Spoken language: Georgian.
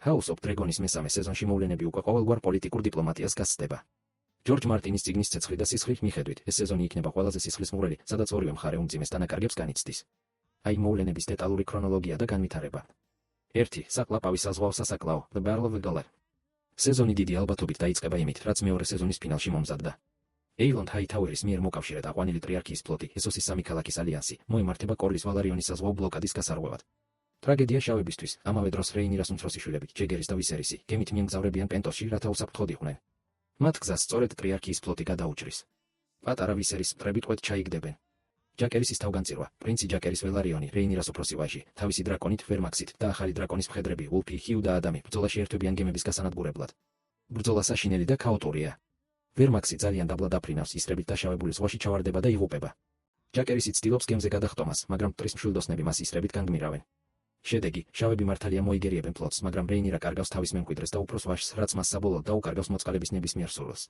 House of Dragonis მესამე სეზონში მოვლენები უკვე ყოველგვარ პოლიტიკურ დიპლომატიას გასცდება. ჯორჯ მარტინის წიგნის ცეცხლი და სისხლის მიხედვით ეს სეზონი იქნება ყველაზე სისხლისმღვრელი, სადაც ორივე მხარე უმძიმეს დანაკარგებს განიცდის. აი მოვლენების დეტალური ქრონოლოგია და განვითარება. 1. საკლაპავის საზღვაო სასაკლაო, The Battle of the Dollar. სეზონი დიდი ალბათობით დაიწყება იმით, რაც მეორე სეზონის ფინალში მომზადდა. Eilond Hightower-ის მიერ მოკავშირედ აყვანილი ტრიარქიის ფლოტი, ესოსის სამი ქალაქის ალიანსი, მოემართება კორლის ვალარიონის საზღვაო ბლოკადის გასარღვევად. ტრაგედია შავებისთვის, ამავე დროს რეინირას უმცროსი შვილები, ჯეგერის და ვისერისი, გემით მიემგზავრებიან პენტოსში, რათა უსაფრთხოდ იყვნენ. მათ გზას სწორედ ტრიარქიის ფლოტი გადაუჭრის. პატარა ვისერის მტრები ტყვედ ჩაიგდებენ. ჯაკერისის თავგანწირვა, პრინცი ჯაკერის ველარიონი, რეინირას უფროსი ვაჟი, თავისი დრაკონით ვერმაქსით და ახალი დრაკონის მხედრები, ულფი, ჰიუ და ადამი, ბრძოლაში ერთვებიან გემების გასანადგურებლად. ბრძოლა საშინელი და ქაოტურია. ვერმაქსი ძალიან დაბლა დაფრინავს, ისრებით დაშავებული ზღვაში ჩავარდება და იღუპება. ჯაკერისი ცდილობს გემზე გადახტომას, მაგრამ მტრის მშვილდოსნები მას ისრებით განგმირავენ. შედეგი, შავები მართალია მოიგერიებენ ფლოტს, მაგრამ რეინირა კარგავს თავის მემკვიდრეს და უფროს ვაჟს, რაც მას საბოლოოდ დაუკარგავს მოწყალების ნებისმიერ სურვილს.